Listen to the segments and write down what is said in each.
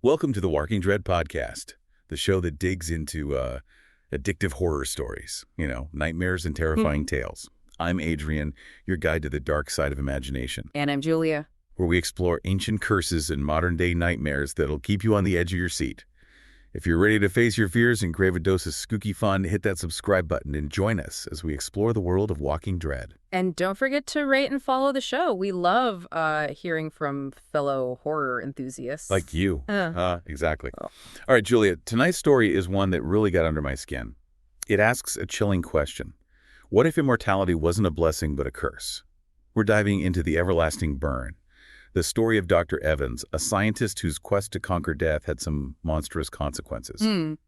Welcome to the Walking Dread podcast, the show that digs into addictive horror stories, nightmares and terrifying tales. I'm Adrian, your guide to the dark side of imagination, And I'm Julia. where we explore ancient curses and modern-day nightmares that'll keep you on the edge of your seat. If you're ready to face your fears and crave a dose of spooky fun, hit that subscribe button and join us as we explore the world of Walking Dread. And don't forget to rate and follow the show. We love hearing from fellow horror enthusiasts. Like you. Exactly. Oh. All right, Julia, tonight's story is one that really got under my skin. It asks a chilling question. What if immortality wasn't a blessing but a curse? We're diving into the everlasting burn, the story of Dr. Evans, a scientist whose quest to conquer death had some monstrous consequences.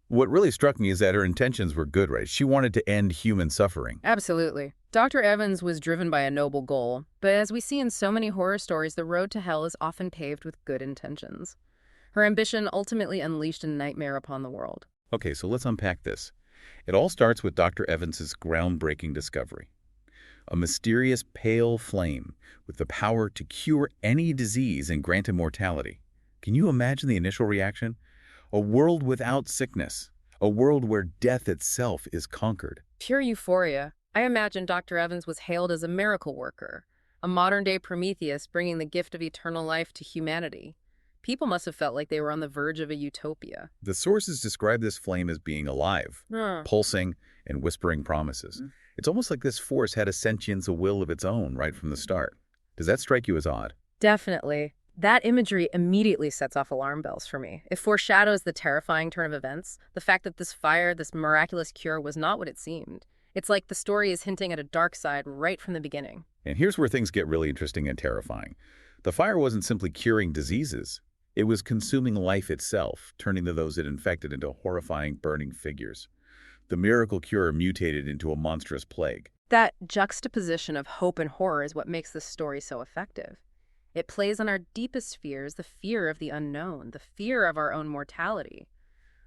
What really struck me is that her intentions were good, right? She wanted to end human suffering. Absolutely. Dr. Evans was driven by a noble goal, but as we see in so many horror stories, the road to hell is often paved with good intentions. Her ambition ultimately unleashed a nightmare upon the world. Okay, so let's unpack this. It all starts with Dr. Evans's groundbreaking discovery. A mysterious pale flame with the power to cure any disease and grant immortality. Can you imagine the initial reaction? A world without sickness. A world where death itself is conquered. Pure euphoria. I imagine Dr. Evans was hailed as a miracle worker, a modern-day Prometheus bringing the gift of eternal life to humanity. People must have felt like they were on the verge of a utopia. The sources describe this flame as being alive, pulsing, and whispering promises. It's almost like this force had a sentience, a will of its own right from the start. Does that strike you as odd? Definitely. That imagery immediately sets off alarm bells for me. It foreshadows the terrifying turn of events, the fact that this fire, this miraculous cure, was not what it seemed. It's like the story is hinting at a dark side right from the beginning. And here's where things get really interesting and terrifying. The fire wasn't simply curing diseases. It was consuming life itself, turning those it infected into horrifying, burning figures. The miracle cure mutated into a monstrous plague. That juxtaposition of hope and horror is what makes this story so effective. It plays on our deepest fears, the fear of the unknown, the fear of our own mortality.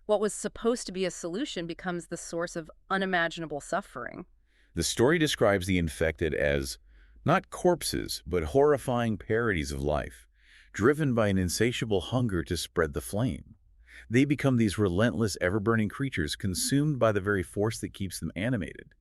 What was supposed to be a solution becomes the source of unimaginable suffering. The story describes the infected as not corpses, but horrifying parodies of life, driven by an insatiable hunger to spread the flame. They become these relentless, ever-burning creatures consumed by the very force that keeps them animated.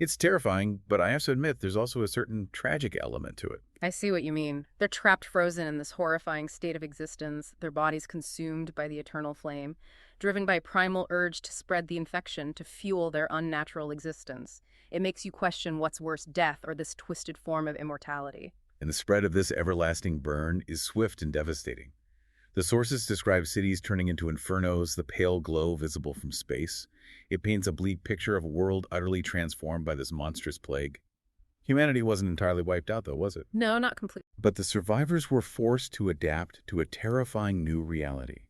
It's terrifying, but I have to admit there's also a certain tragic element to it. I see what you mean. They're trapped frozen in this horrifying state of existence, their bodies consumed by the eternal flame, driven by primal urge to spread the infection, to fuel their unnatural existence. It makes you question what's worse, death or this twisted form of immortality. And the spread of this everlasting burn is swift and devastating. The sources describe cities turning into infernos, the pale glow visible from space. It paints a bleak picture of a world utterly transformed by this monstrous plague. Humanity wasn't entirely wiped out, though, was it? No, not completely. But the survivors were forced to adapt to a terrifying new reality.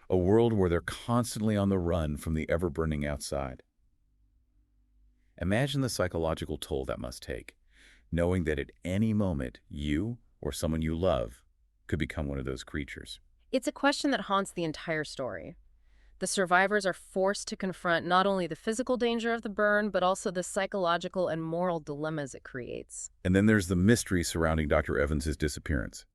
A world where they're constantly on the run from the ever-burning outside. Imagine the psychological toll that must take, knowing that at any moment you or someone you love could become one of those creatures. It's a question that haunts the entire story. The survivors are forced to confront not only the physical danger of the burn, but also the psychological and moral dilemmas it creates. And then there's the mystery surrounding Dr. Evans' disappearance.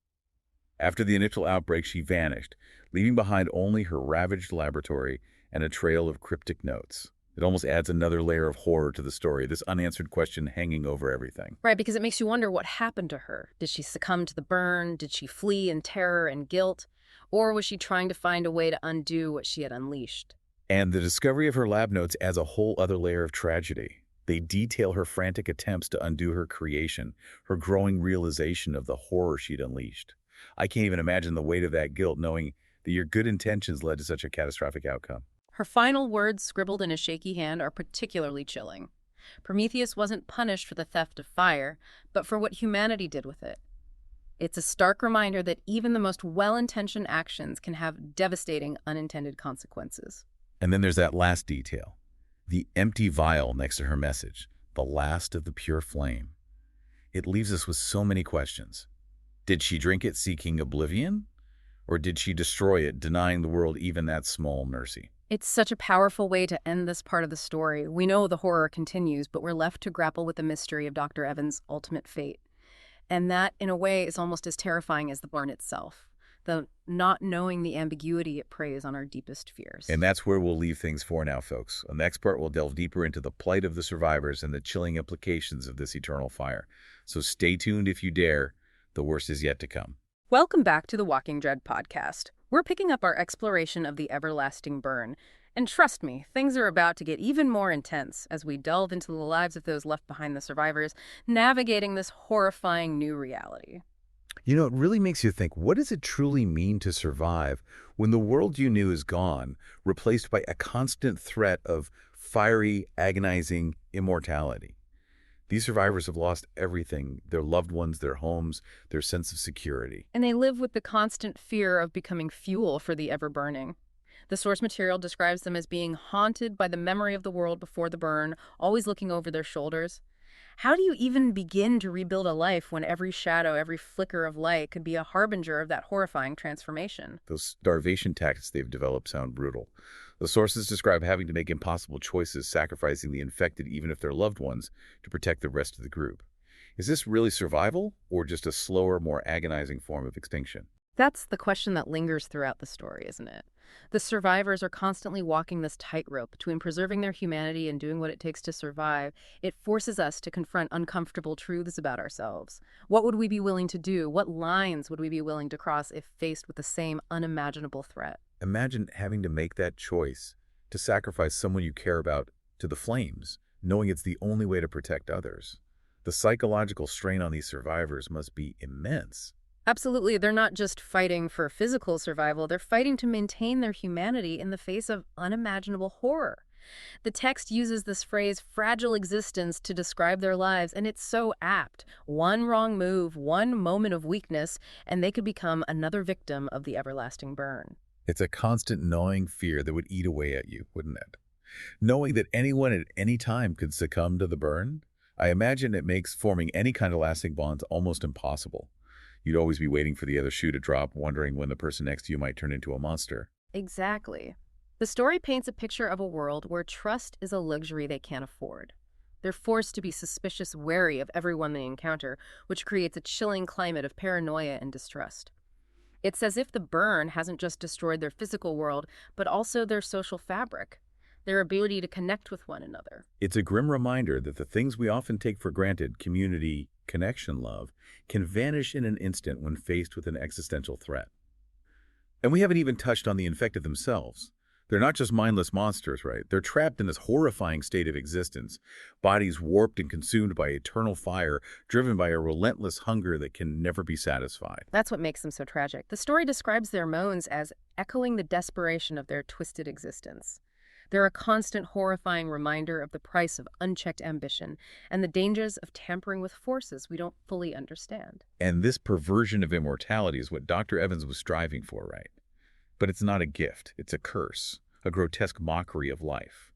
After the initial outbreak, she vanished, leaving behind only her ravaged laboratory and a trail of cryptic notes. It almost adds another layer of horror to the story, this unanswered question hanging over everything. Right, because it makes you wonder what happened to her. Did she succumb to the burn? Did she flee in terror and guilt? Or was she trying to find a way to undo what she had unleashed? And the discovery of her lab notes adds a whole other layer of tragedy. They detail her frantic attempts to undo her creation, her growing realization of the horror she'd unleashed. I can't even imagine the weight of that guilt, knowing that your good intentions led to such a catastrophic outcome. Her final words scribbled in a shaky hand are particularly chilling. Prometheus wasn't punished for the theft of fire, but for what humanity did with it. It's a stark reminder that even the most well-intentioned actions can have devastating unintended consequences. And then there's that last detail, the empty vial next to her message, the last of the pure flame. It leaves us with so many questions. Did she drink it seeking oblivion? Or did she destroy it, denying the world even that small mercy? It's such a powerful way to end this part of the story. We know the horror continues, but we're left to grapple with the mystery of Dr. Evans' ultimate fate. And that, in a way, is almost as terrifying as the burn itself. the not knowing the ambiguity it preys on our deepest fears. And that's where we'll leave things for now, folks. On the next part, we'll delve deeper into the plight of the survivors and the chilling implications of this eternal fire. So stay tuned if you dare. The worst is yet to come. Welcome back to the Walking Dread podcast. We're picking up our exploration of the everlasting burn. And trust me, things are about to get even more intense as we delve into the lives of those left behind, the survivors, navigating this horrifying new reality. You know, it really makes you think, what does it truly mean to survive when the world you knew is gone, replaced by a constant threat of fiery, agonizing immortality? These survivors have lost everything, their loved ones, their homes, their sense of security. And they live with the constant fear of becoming fuel for the ever-burning. The source material describes them as being haunted by the memory of the world before the burn, always looking over their shoulders. How do you even begin to rebuild a life when every shadow, every flicker of light could be a harbinger of that horrifying transformation? Those starvation tactics they've developed sound brutal. The sources describe having to make impossible choices, sacrificing the infected, even if they're loved ones, to protect the rest of the group. Is this really survival, or just a slower, more agonizing form of extinction? That's the question that lingers throughout the story, isn't it? The survivors are constantly walking this tightrope between preserving their humanity and doing what it takes to survive. It forces us to confront uncomfortable truths about ourselves. What would we be willing to do? What lines would we be willing to cross if faced with the same unimaginable threat? Imagine having to make that choice to sacrifice someone you care about to the flames, knowing it's the only way to protect others. The psychological strain on these survivors must be immense. Absolutely. They're not just fighting for physical survival, they're fighting to maintain their humanity in the face of unimaginable horror. The text uses this phrase, fragile existence, to describe their lives, and it's so apt. One wrong move, one moment of weakness, and they could become another victim of the everlasting burn. It's a constant gnawing fear that would eat away at you, wouldn't it? Knowing that anyone at any time could succumb to the burn, I imagine it makes forming any kind of lasting bonds almost impossible. You'd always be waiting for the other shoe to drop, wondering when the person next to you might turn into a monster. Exactly. The story paints a picture of a world where trust is a luxury they can't afford. They're forced to be suspicious, wary of everyone they encounter, which creates a chilling climate of paranoia and distrust. It's as if the burn hasn't just destroyed their physical world, but also their social fabric, their ability to connect with one another. It's a grim reminder that the things we often take for granted, community, connection, love, can vanish in an instant when faced with an existential threat. And we haven't even touched on the infected themselves. They're not just mindless monsters, right? They're trapped in this horrifying state of existence, bodies warped and consumed by eternal fire, driven by a relentless hunger that can never be satisfied. That's what makes them so tragic. The story describes their moans as echoing the desperation of their twisted existence. They're a constant, horrifying reminder of the price of unchecked ambition and the dangers of tampering with forces we don't fully understand. And this perversion of immortality is what Dr. Evans was striving for, right? But it's not a gift, it's a curse, a grotesque mockery of life.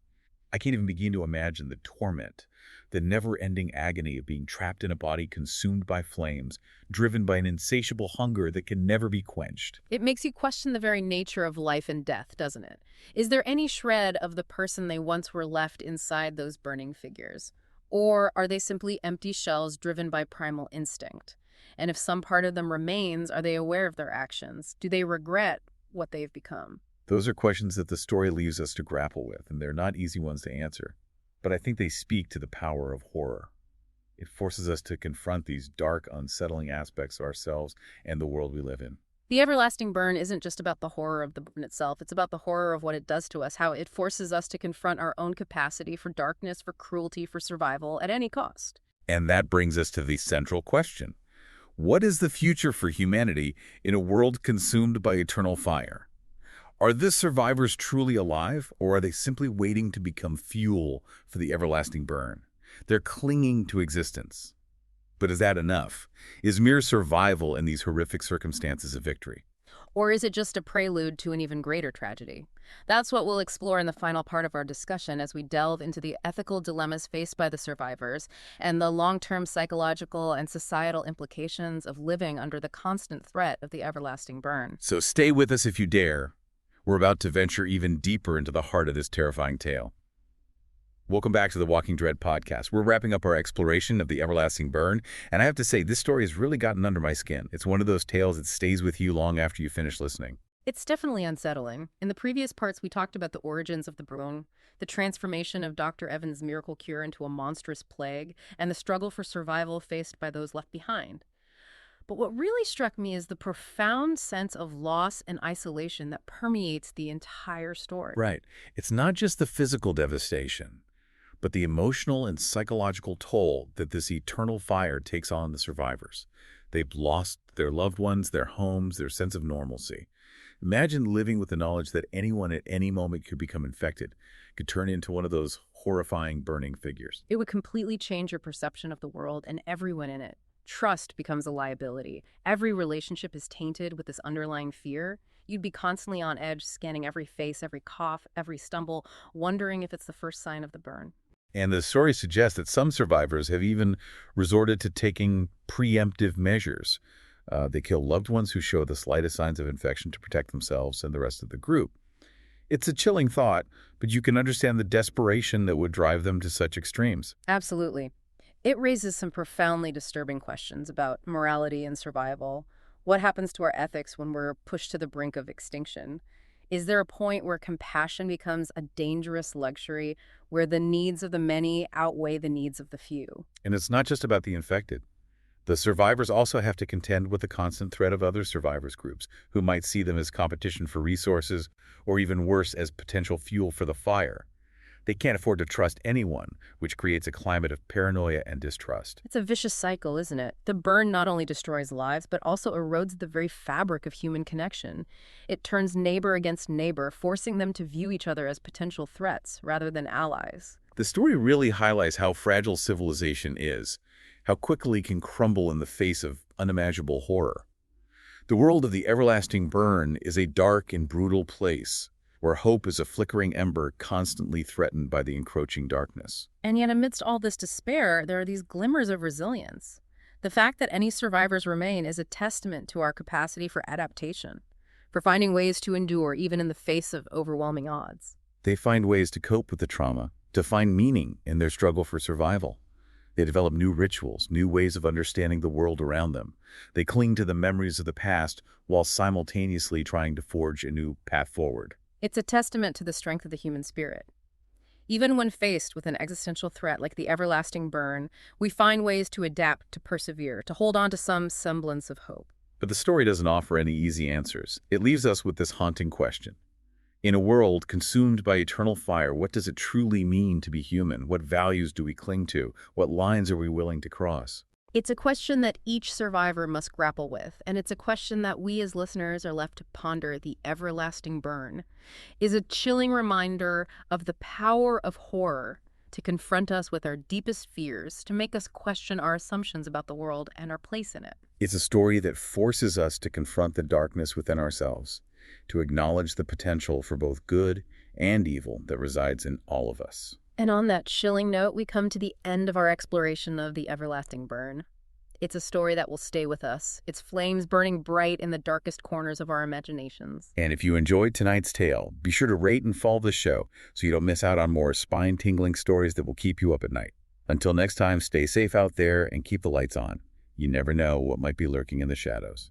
I can't even begin to imagine the torment, the never-ending agony of being trapped in a body consumed by flames, driven by an insatiable hunger that can never be quenched. It makes you question the very nature of life and death, doesn't it? Is there any shred of the person they once were left inside those burning figures? Or are they simply empty shells driven by primal instinct? And if some part of them remains, are they aware of their actions? Do they regret what they've become? Those are questions that the story leaves us to grapple with, and they're not easy ones to answer. But I think they speak to the power of horror. It forces us to confront these dark, unsettling aspects of ourselves and the world we live in. The everlasting burn isn't just about the horror of the burn itself. It's about the horror of what it does to us, how it forces us to confront our own capacity for darkness, for cruelty, for survival at any cost. And that brings us to the central question. What is the future for humanity in a world consumed by eternal fire? Are the survivors truly alive, or are they simply waiting to become fuel for the everlasting burn? They're clinging to existence. But is that enough? Is mere survival in these horrific circumstances a victory? Or is it just a prelude to an even greater tragedy? That's what we'll explore in the final part of our discussion as we delve into the ethical dilemmas faced by the survivors and the long-term psychological and societal implications of living under the constant threat of the everlasting burn. So stay with us if you dare. We're about to venture even deeper into the heart of this terrifying tale. Welcome back to the Walking Dread podcast. We're wrapping up our exploration of the everlasting burn, and I have to say, this story has really gotten under my skin. It's one of those tales that stays with you long after you finish listening. It's definitely unsettling. In the previous parts, we talked about the origins of the burn, the transformation of Dr. Evans' miracle cure into a monstrous plague, and the struggle for survival faced by those left behind. But what really struck me is the profound sense of loss and isolation that permeates the entire story. Right. It's not just the physical devastation, but the emotional and psychological toll that this eternal fire takes on the survivors. They've lost their loved ones, their homes, their sense of normalcy. Imagine living with the knowledge that anyone at any moment could become infected, could turn into one of those horrifying burning figures. It would completely change your perception of the world and everyone in it. Trust becomes a liability. Every relationship is tainted with this underlying fear. You'd be constantly on edge, scanning every face, every cough, every stumble, wondering if it's the first sign of the burn. And the story suggests that some survivors have even resorted to taking preemptive measures. They kill loved ones who show the slightest signs of infection to protect themselves and the rest of the group. It's a chilling thought, but you can understand the desperation that would drive them to such extremes. Absolutely. It raises some profoundly disturbing questions about morality and survival. What happens to our ethics when we're pushed to the brink of extinction? Is there a point where compassion becomes a dangerous luxury, where the needs of the many outweigh the needs of the few? And it's not just about the infected. The survivors also have to contend with the constant threat of other survivors groups who might see them as competition for resources or even worse, as potential fuel for the fire. They can't afford to trust anyone, which creates a climate of paranoia and distrust. It's a vicious cycle, isn't it? The burn not only destroys lives, but also erodes the very fabric of human connection. It turns neighbor against neighbor, forcing them to view each other as potential threats rather than allies. The story really highlights how fragile civilization is, how quickly it can crumble in the face of unimaginable horror. The world of the everlasting burn is a dark and brutal place, where hope is a flickering ember constantly threatened by the encroaching darkness. And yet amidst all this despair, there are these glimmers of resilience. The fact that any survivors remain is a testament to our capacity for adaptation, for finding ways to endure even in the face of overwhelming odds. They find ways to cope with the trauma, to find meaning in their struggle for survival. They develop new rituals, new ways of understanding the world around them. They cling to the memories of the past while simultaneously trying to forge a new path forward. It's a testament to the strength of the human spirit. Even when faced with an existential threat like the everlasting burn, we find ways to adapt, to persevere, to hold on to some semblance of hope. But the story doesn't offer any easy answers. It leaves us with this haunting question. In a world consumed by eternal fire, what does it truly mean to be human? What values do we cling to? What lines are we willing to cross? It's a question that each survivor must grapple with, and it's a question that we as listeners are left to ponder. The everlasting burn is a chilling reminder of the power of horror to confront us with our deepest fears, to make us question our assumptions about the world and our place in it. It's a story that forces us to confront the darkness within ourselves, to acknowledge the potential for both good and evil that resides in all of us. And on that chilling note, we come to the end of our exploration of the everlasting burn. It's a story that will stay with us, its flames burning bright in the darkest corners of our imaginations. And if you enjoyed tonight's tale, be sure to rate and follow the show so you don't miss out on more spine-tingling stories that will keep you up at night. Until next time, stay safe out there and keep the lights on. You never know what might be lurking in the shadows.